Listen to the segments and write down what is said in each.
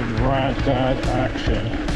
some rad dad action.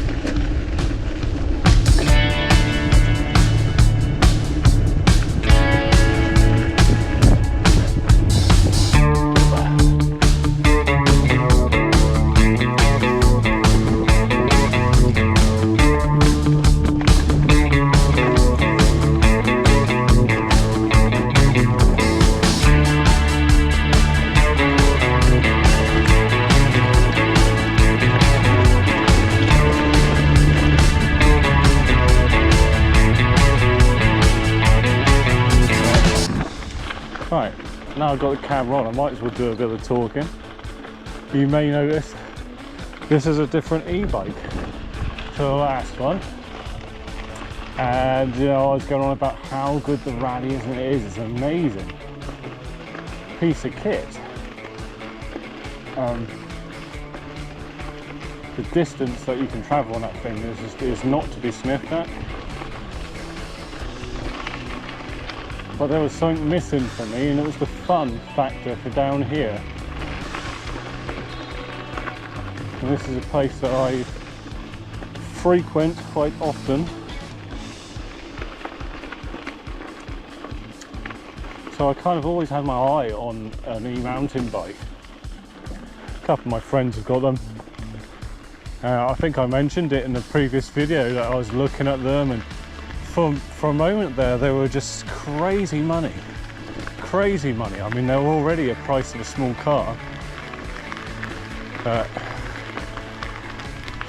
Right, now I've got the camera on, I might as well do a bit of talking. You may notice this is a different e-bike to the last one. And you know, I was going on about how good the rally is, and it is, it's an amazing piece of kit. The distance that you can travel on that thing is not to be sniffed at. But there was something missing for me, and it was the fun factor for down here. And this is a place that I frequent quite often. So I kind of always had my eye on an e-mountain bike. A couple of my friends have got them. I think I mentioned it in the previous video that I was looking at them, and for a moment there, they were just crazy money. Crazy money. I mean, they were already a price of a small car.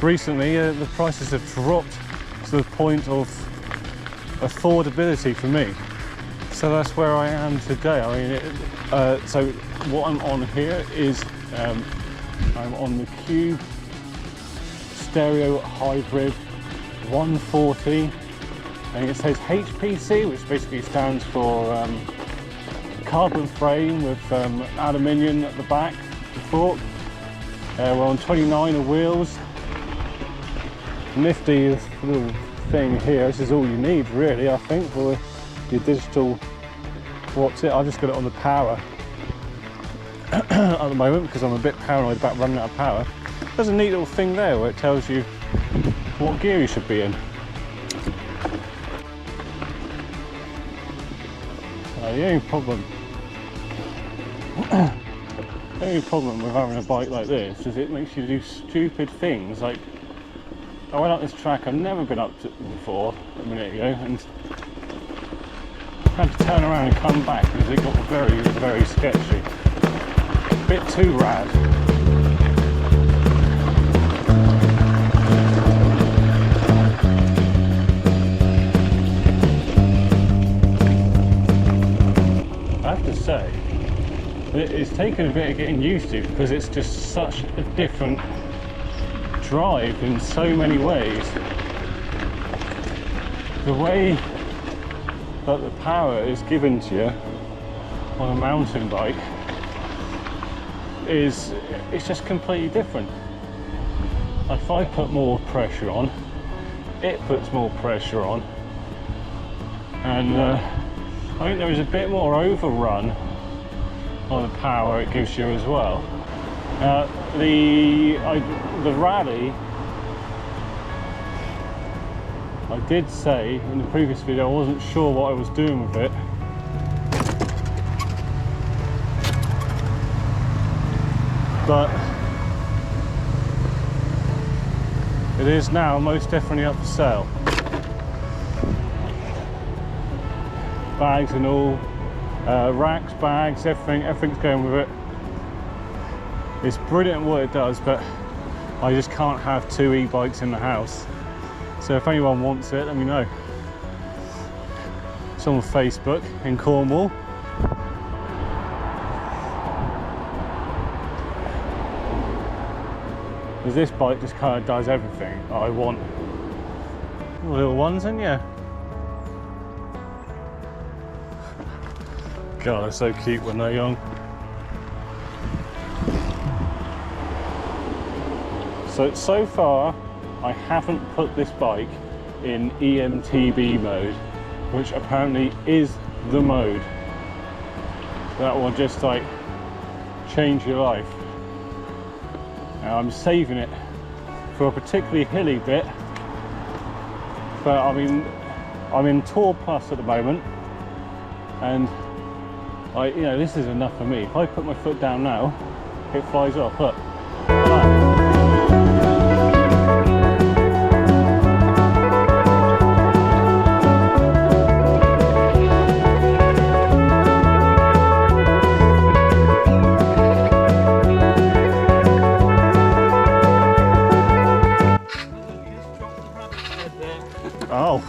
Recently, the prices have dropped to the point of affordability for me. So that's where I am today. I mean, so what I'm on here is I'm on the Cube Stereo Hybrid 140. And it says HPC, which basically stands for carbon frame with aluminium at the back, the fork. We're on 29er wheels. Nifty little thing here. This is all you need, really, I think, for your digital. What's it? I just got it on the power at the moment because I'm a bit paranoid about running out of power. There's a neat little thing there where it tells you what gear you should be in. The only problem with having a bike like this is it makes you do stupid things. Like, I went up this track I've never been up to before a minute ago, and had to turn around and come back because it got very, very sketchy. A bit too rad. Say it's taken a bit of getting used to because it's just such a different drive in so many ways. The way that the power is given to you on a mountain bike it's just completely different. If I put more pressure on, it puts more pressure on, and I think there is a bit more overrun on the power it gives you as well. The rally, I did say in the previous video I wasn't sure what I was doing with it. But it is now most definitely up for sale. Bags and all, racks, bags, everything's going with it. It's brilliant what it does, but I just can't have two e-bikes in the house. So if anyone wants it, let me know. It's on Facebook in Cornwall. Because this bike just kind of does everything I want. Little ones, isn't you? God, they're so cute when they're young. So far, I haven't put this bike in EMTB mode, which apparently is the mode that will just like change your life. Now I'm saving it for a particularly hilly bit. But I mean, I'm in Tour Plus at the moment, and you know, this is enough for me. If I put my foot down now, it flies off. Look. Oh.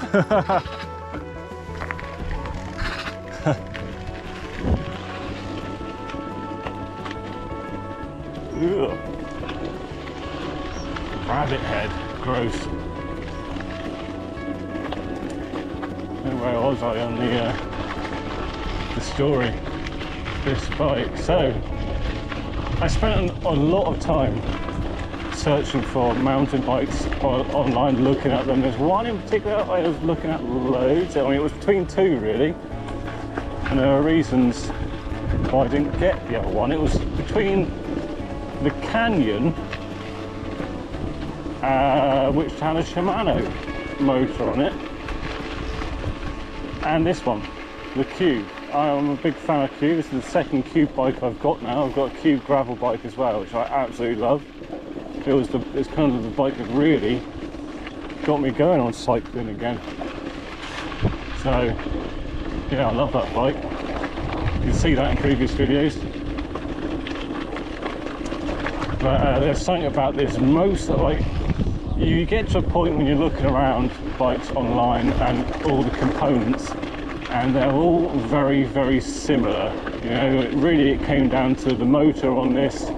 Ugh. Rabbit head, gross. Where was I on the story? This bike. So I spent a lot of time searching for mountain bikes online, looking at them. There's one in particular I was looking at loads. I mean, it was between two really, and there are reasons why I didn't get the other one. It was between the Canyon, which had a Shimano motor on it, and this one, the Cube. I'm a big fan of Cube. This is the second Cube bike I've got now. I've got a Cube gravel bike as well, which I absolutely love. It's kind of the bike that really got me going on cycling again. So yeah, I love that bike. You can see that in previous videos. But there's something about this, like, you get to a point when you're looking around bikes online and all the components, and they're all very, very similar. You know, it came down to the motor on this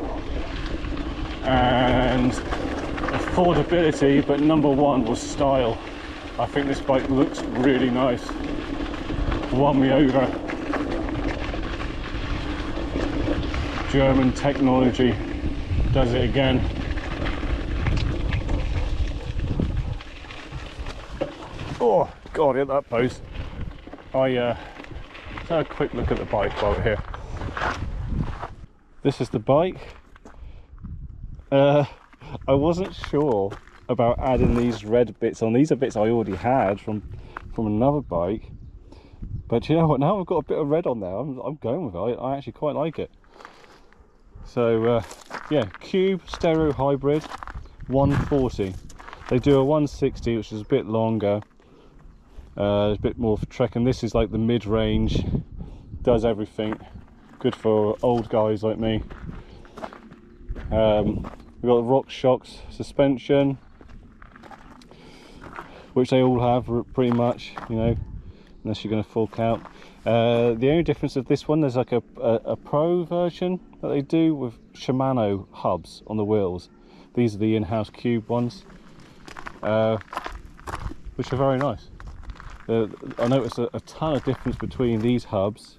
and affordability, but number one was style. I think this bike looks really nice. Won me over. German technology does it again. Oh god, hit that post. Let's have a quick look at the bike while we're here. This is the bike. I wasn't sure about adding these red bits on. These are bits I already had from another bike, but you know what, now I've got a bit of red on there, I'm going with it. I actually quite like it. So yeah, Cube stereo hybrid 140. They do a 160, which is a bit longer, a bit more for trekking. This is like the mid-range, does everything, good for old guys like me. We've got the RockShox suspension, which they all have pretty much, you know, unless you're going to fork out. The only difference of this one, there's like a pro version that they do with Shimano hubs on the wheels. These are the in-house Cube ones, which are very nice. I noticed a ton of difference between these hubs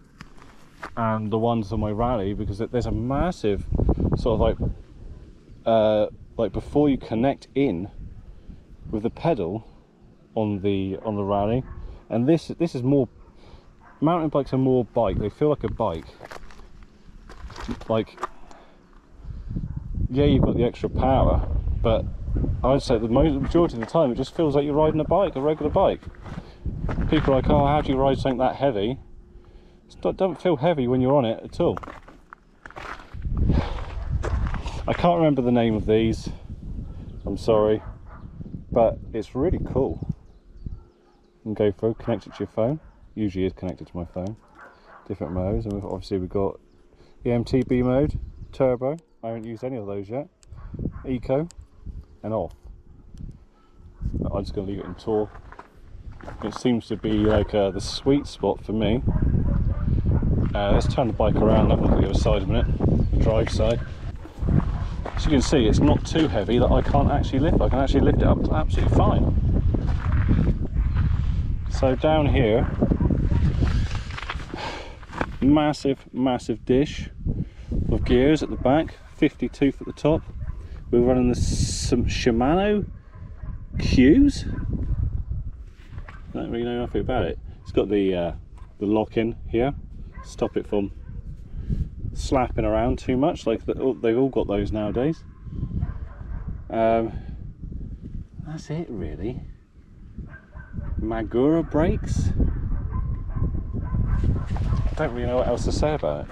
and the ones on my Rally, because there's a massive sort of like before you connect in with the pedal on the Rally, and this is more, mountain bikes are more bike. They feel like a bike. Like, yeah, you've got the extra power, but I'd say the majority of the time it just feels like you're riding a bike, a regular bike. People are like, oh, how do you ride something that heavy? It don't feel heavy when you're on it at all. I can't remember the name of these, I'm sorry, but it's really cool. You can go through, connect it to your phone. Usually is connected to my phone. Different modes, and obviously we've got the MTB mode, turbo. I haven't used any of those yet. Eco and off. I'm just going to leave it in Tour. It seems to be like the sweet spot for me. Let's turn the bike around, have a look at the other side a minute, the drive side. As you can see, it's not too heavy that I can't actually lift. I can actually lift it up absolutely fine. So down here, massive dish of gears at the back, 50 tooth at the top. We're running some Shimano Qs. I don't really know nothing about it. It's got the lock-in here, stop it from slapping around too much, like they've all got those nowadays. that's it really. Magura brakes. I don't really know what else to say about it.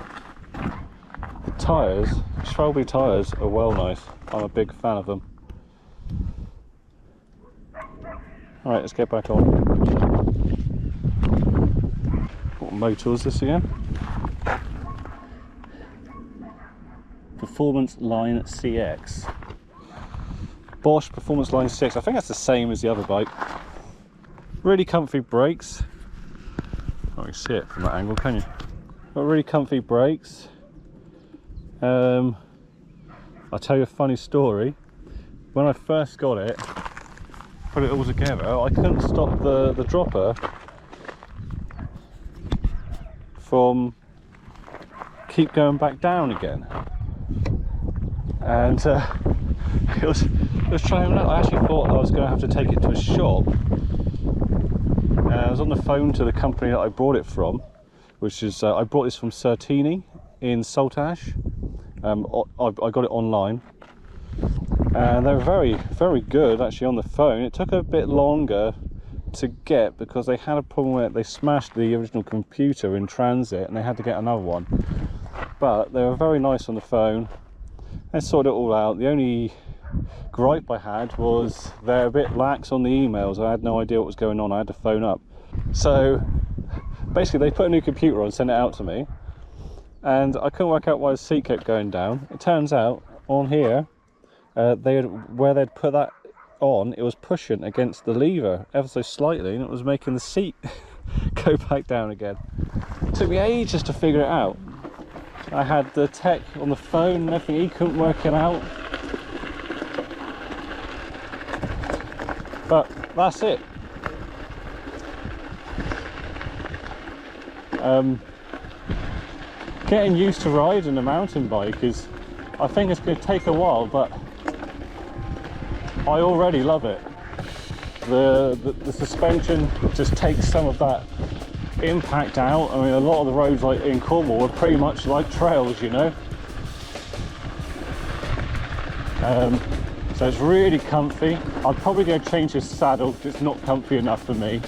The tyres, Schwalbe tyres are well nice. I'm a big fan of them. Alright, let's get back on. What motor is this again? Performance Line CX. Bosch Performance Line 6. I think that's the same as the other bike. Really comfy brakes. Oh, you can see it from that angle, can you? Got really comfy brakes. I'll tell you a funny story. When I first got it, put it all together, I couldn't stop the dropper from keep going back down again. And it was trying out. I actually thought I was going to have to take it to a shop. I was on the phone to the company that I brought it from, which is I brought this from Certini in Saltash. I got it online, and they were very, very good actually on the phone. It took a bit longer to get because they had a problem where they smashed the original computer in transit and they had to get another one. But they were very nice on the phone. They sorted it all out. The only gripe I had was they're a bit lax on the emails. I had no idea what was going on. I had to phone up. So basically they put a new computer on, sent it out to me, and I couldn't work out why the seat kept going down. It turns out on here, where they'd put that on, it was pushing against the lever ever so slightly, and it was making the seat go back down again. It took me ages to figure it out. I had the tech on the phone and everything, he couldn't work it out. But that's it. Getting used to riding a mountain bike is, I think it's going to take a while, but I already love it. The suspension just takes some of that impact out. I mean, a lot of the roads like in Cornwall are pretty much like trails, you know. So it's really comfy. I'm probably going to change this saddle because it's not comfy enough for me.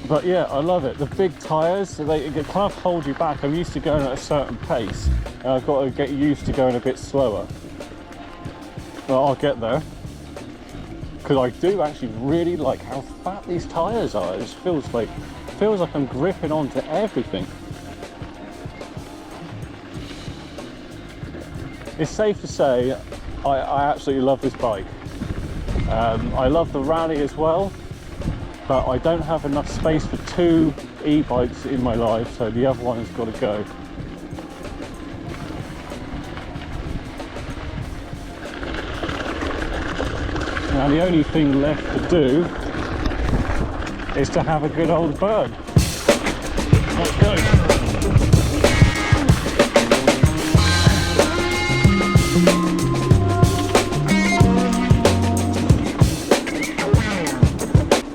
But yeah, I love it. The big tyres, they kind of hold you back. I'm used to going at a certain pace, and I've got to get used to going a bit slower. Well, I'll get there. Because I do actually really like how fat these tyres are. It just feels like I'm gripping onto everything. It's safe to say I absolutely love this bike. I love the rally as well, but I don't have enough space for two e-bikes in my life, so the other one has got to go. Now the only thing left to do is to have a good old burn. Let's go.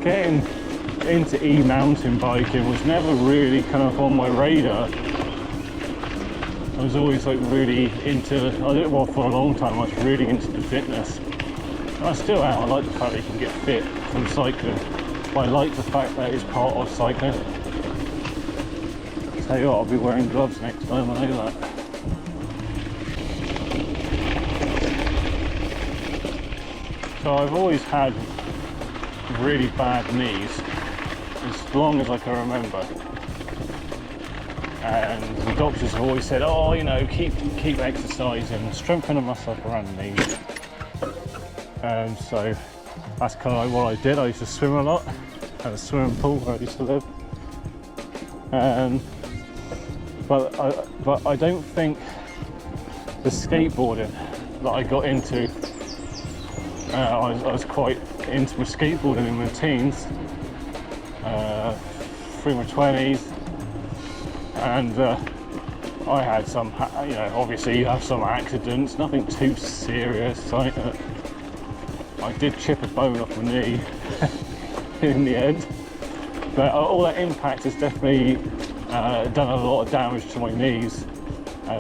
Getting into e-mountain biking was never really kind of on my radar. I was always like really into, well, for a long time I was really into the fitness. I still am. I like the fact that you can get fit from cycling, but I like the fact that it's part of cycling. I'll tell you what, I'll be wearing gloves next time, I know that. So I've always had really bad knees, as long as I can remember. And the doctors have always said, oh, you know, keep exercising, strengthen the muscle up around the knees. So that's kind of like what I did. I used to swim a lot, had a swimming pool where I used to live. But I don't think the skateboarding that I got into, I was quite into my skateboarding in my teens, through my 20s, and I had some, you know, obviously you have some accidents, nothing too serious. I did chip a bone off my knee in the end, but all that impact has definitely done a lot of damage to my knees.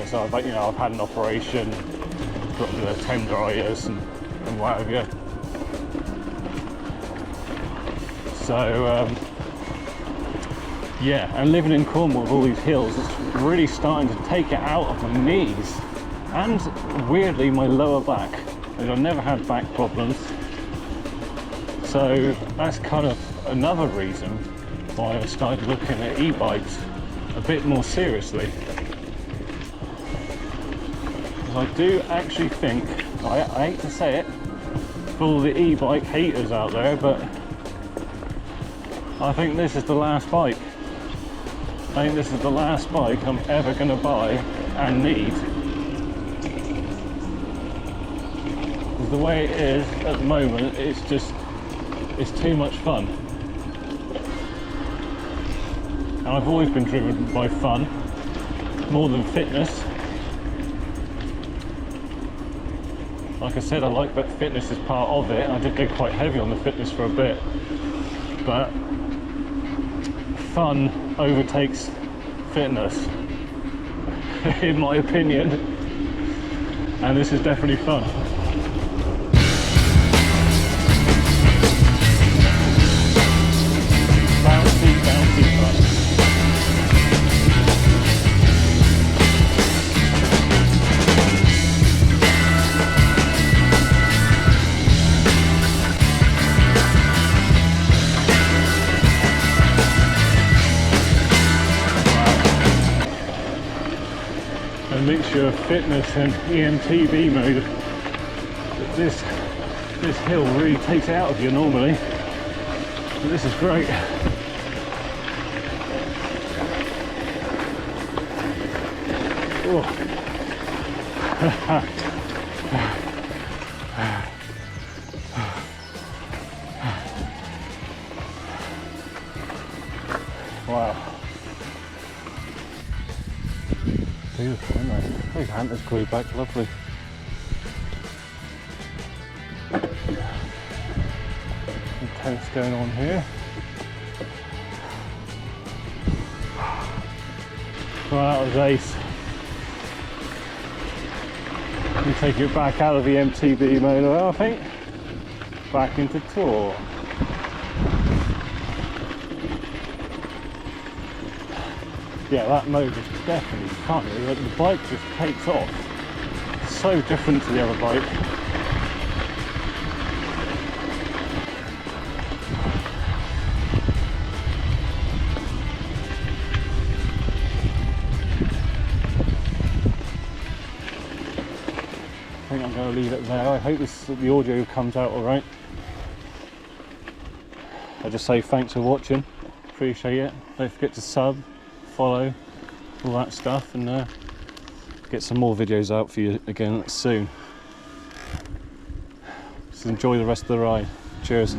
So I've had an operation, got the tenderitis and what have you. So yeah, and living in Cornwall with all these hills, it's really starting to take it out of my knees and weirdly my lower back. I've never had back problems, so that's kind of another reason why I started looking at e-bikes a bit more seriously. I do actually think, I hate to say it, for all the e-bike haters out there, but I think this is the last bike. I think this is the last bike I'm ever going to buy and need. Because the way it is at the moment, it's too much fun. And I've always been driven by fun, more than fitness. Like I said, I like that fitness is part of it. I did go quite heavy on the fitness for a bit, but fun overtakes fitness, in my opinion, and this is definitely fun. Bouncy, bouncy fun. A mixture of fitness and EMTB mode. This hill really takes it out of you normally, but this is great. Oh. Wow. Beautiful, isn't it? Big Hunter's glue back, lovely. Some tents going on here. Well, that was ace. We take it back out of the MTB mode, I think. Back into tour. Yeah, that mode is definitely fun. The bike just takes off. It's so different to the other bike. I think I'm going to leave it there. I hope the audio comes out alright. I just say thanks for watching. Appreciate it. Don't forget to sub, follow, all that stuff, and get some more videos out for you again soon. Just enjoy the rest of the ride. Cheers.